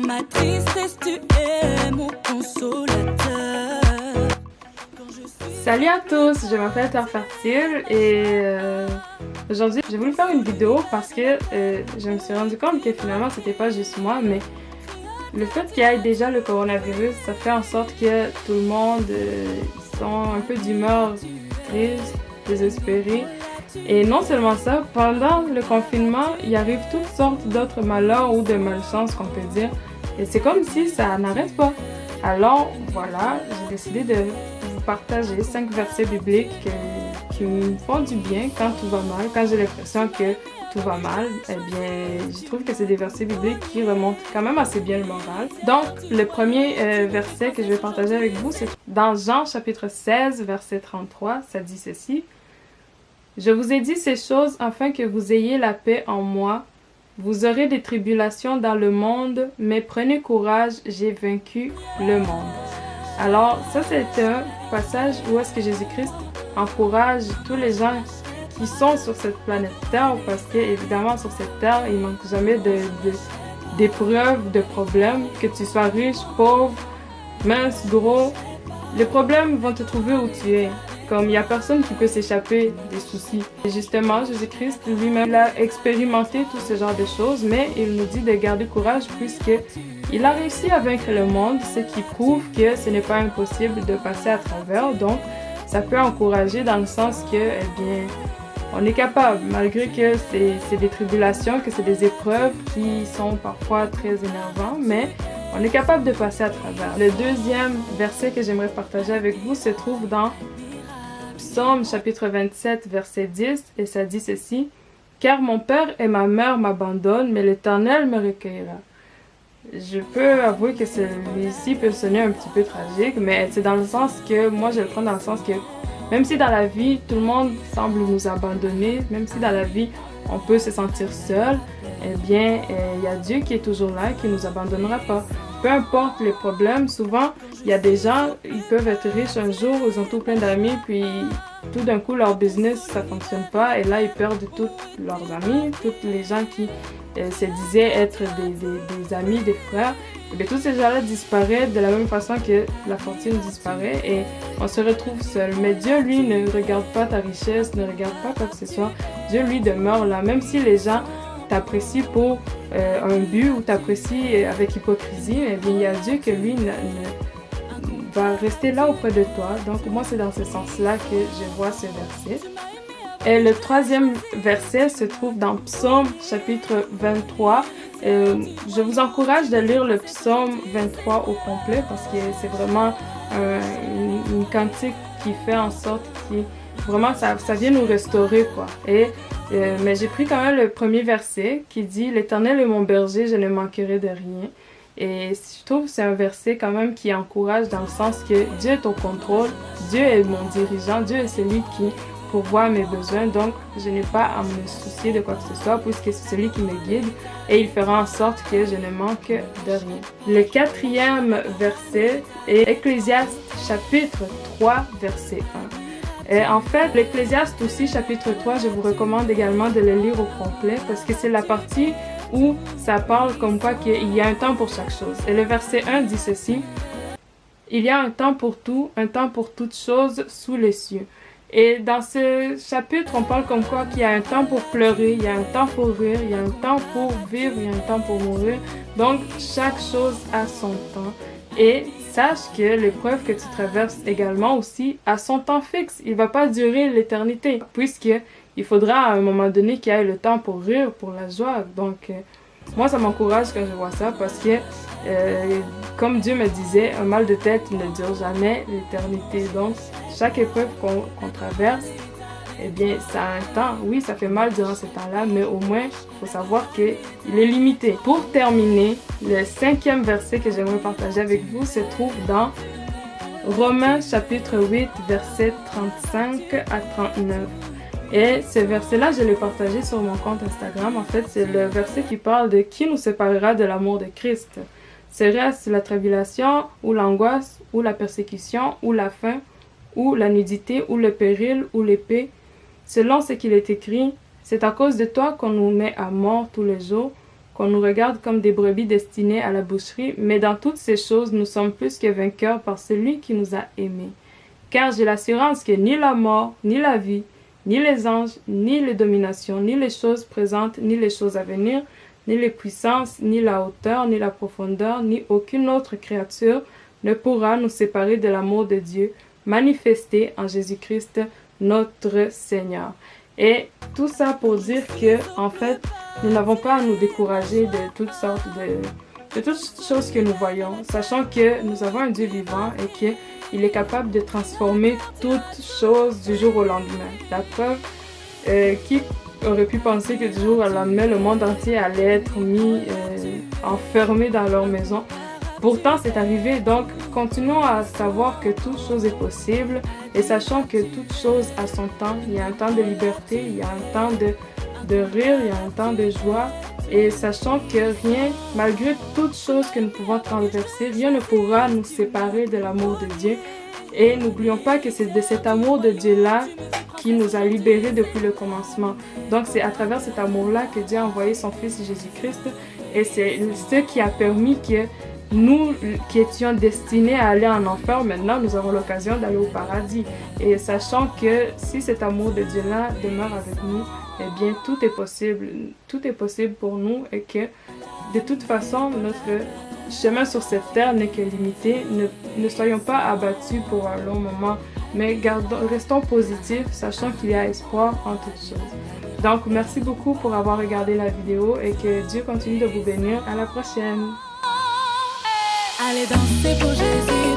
ma tristesse, tu es mon consolateur. Salut à tous, je m'appelle Terre Fertile et aujourd'hui j'ai voulu faire une vidéo parce que je me suis rendu compte que finalement c'était pas juste moi, mais le fait qu'il y ait déjà le coronavirus, ça fait en sorte que tout le monde sont un peu d'humeur triste, désespéré. Et non seulement ça, pendant le confinement, il arrive toutes sortes d'autres malheurs ou de malchance qu'on peut dire. Et c'est comme si ça n'arrête pas. Alors voilà, j'ai décidé de vous partager 5 versets bibliques qui me font du bien quand tout va mal, quand j'ai l'impression que tout va mal. Eh bien, je trouve que c'est des versets bibliques qui remontent quand même assez bien le moral. Donc, le premier verset que je vais partager avec vous, c'est dans Jean chapitre 16, verset 33. Ça dit ceci. « Je vous ai dit ces choses afin que vous ayez la paix en moi. Vous aurez des tribulations dans le monde, mais prenez courage, j'ai vaincu le monde. » Alors, ça c'est un passage où est-ce que Jésus-Christ encourage tous les gens qui sont sur cette planète Terre, parce que évidemment sur cette Terre, il manque jamais d'épreuves, de problèmes, que tu sois riche, pauvre, mince, gros. Les problèmes vont te trouver où tu es. Comme il n'y a personne qui peut s'échapper des soucis. Et justement, Jésus-Christ lui-même il a expérimenté tout ce genre de choses, mais il nous dit de garder courage puisqu'il a réussi à vaincre le monde, ce qui prouve que ce n'est pas impossible de passer à travers. Donc, ça peut encourager dans le sens que, eh bien, on est capable, malgré que c'est des tribulations, que c'est des épreuves qui sont parfois très énervantes, mais on est capable de passer à travers. Le deuxième verset que j'aimerais partager avec vous se trouve dans Psaume chapitre 27, verset 10, et ça dit ceci. « Car mon père et ma mère m'abandonnent, mais l'Éternel me recueillera. » Je peux avouer que celui-ci peut sonner un petit peu tragique, mais c'est dans le sens que, moi je le prends dans le sens que, même si dans la vie, tout le monde semble nous abandonner, même si dans la vie, on peut se sentir seul, eh bien, il y a Dieu qui est toujours là, qui ne nous abandonnera pas. Peu importe les problèmes, souvent, il y a des gens, ils peuvent être riches un jour, ils ont tout plein d'amis, puis tout d'un coup, leur business, ça ne fonctionne pas, et là, ils perdent tous leurs amis, tous les gens qui se disaient être des amis, des frères. Et bien, tous ces gens-là disparaissent de la même façon que la fortune disparaît, et on se retrouve seul. Mais Dieu, lui, ne regarde pas ta richesse, ne regarde pas quoi que ce soit. Dieu, lui, demeure là, même si les gens t'apprécient pour un but ou t'apprécient avec hypocrisie, eh bien, il y a Dieu que lui va rester là auprès de toi. Donc, moi, c'est dans ce sens-là que je vois ce verset. Et le troisième verset se trouve dans Psaume chapitre 23. Je vous encourage de lire le Psaume 23 au complet parce que c'est vraiment une cantique qui fait en sorte que vraiment ça vient nous restaurer, quoi. Mais j'ai pris quand même le premier verset qui dit « L'Éternel est mon berger, je ne manquerai de rien ». Et je trouve que c'est un verset quand même qui encourage dans le sens que Dieu est au contrôle, Dieu est mon dirigeant, Dieu est celui qui pourvoit mes besoins, donc je n'ai pas à me soucier de quoi que ce soit puisque c'est celui qui me guide et il fera en sorte que je ne manque de rien. Le quatrième verset est Ecclésiaste chapitre 3 verset 1. En fait, l'Ecclésiaste aussi, chapitre 3, je vous recommande également de le lire au complet parce que c'est la partie où ça parle comme quoi qu'il y a un temps pour chaque chose. Et le verset 1 dit ceci. « Il y a un temps pour tout, un temps pour toutes choses sous les cieux. » Et dans ce chapitre, on parle comme quoi qu'il y a un temps pour pleurer, il y a un temps pour rire, il y a un temps pour vivre, il y a un temps pour mourir. Donc, chaque chose a son temps. Et sache que l'épreuve que tu traverses également aussi a son temps fixe. Il ne va pas durer l'éternité, puisqu'il faudra à un moment donné qu'il y ait le temps pour rire, pour la joie. Donc, moi, ça m'encourage quand je vois ça, parce que, comme Dieu me disait, un mal de tête ne dure jamais l'éternité. Donc, chaque épreuve qu'on traverse, eh bien, ça a un temps. Oui, ça fait mal durant ce temps-là, mais au moins, il faut savoir qu'il est limité. Pour terminer, le cinquième verset que j'aimerais partager avec vous se trouve dans Romains chapitre 8, versets 35 à 39. Et ce verset-là, je l'ai partagé sur mon compte Instagram. En fait, c'est le verset qui parle de qui nous séparera de l'amour de Christ. Serait-ce la tribulation, ou l'angoisse, ou la persécution, ou la faim, ou la nudité, ou le péril, ou l'épée? Selon ce qu'il est écrit, c'est à cause de toi qu'on nous met à mort tous les jours, qu'on nous regarde comme des brebis destinées à la boucherie, mais dans toutes ces choses, nous sommes plus que vainqueurs par celui qui nous a aimés. Car j'ai l'assurance que ni la mort, ni la vie, ni les anges, ni les dominations, ni les choses présentes, ni les choses à venir, ni les puissances, ni la hauteur, ni la profondeur, ni aucune autre créature ne pourra nous séparer de l'amour de Dieu, manifesté en Jésus-Christ, notre Seigneur. Et tout ça pour dire que, en fait, nous n'avons pas à nous décourager de toutes sortes de toutes choses que nous voyons, sachant que nous avons un Dieu vivant et qu'il est capable de transformer toutes choses du jour au lendemain. La preuve, qui aurait pu penser que du jour au lendemain, le monde entier allait être mis enfermé dans leur maison. Pourtant, c'est arrivé, donc continuons à savoir que toute chose est possible et sachant que toute chose a son temps. Il y a un temps de liberté, il y a un temps de rire, il y a un temps de joie et sachant que rien, malgré toutes choses que nous pouvons traverser, rien ne pourra nous séparer de l'amour de Dieu. Et n'oublions pas que c'est de cet amour de Dieu-là qui nous a libérés depuis le commencement. Donc c'est à travers cet amour-là que Dieu a envoyé son Fils Jésus-Christ et c'est ce qui a permis que nous qui étions destinés à aller en enfer, maintenant nous avons l'occasion d'aller au paradis. Et sachant que si cet amour de Dieu-là demeure avec nous, eh bien tout est possible pour nous et que de toute façon notre chemin sur cette terre n'est que limité. Ne soyons pas abattus pour un long moment, mais restons positifs, sachant qu'il y a espoir en toutes choses. Donc merci beaucoup pour avoir regardé la vidéo et que Dieu continue de vous bénir. À la prochaine! Allez danser pour Jésus.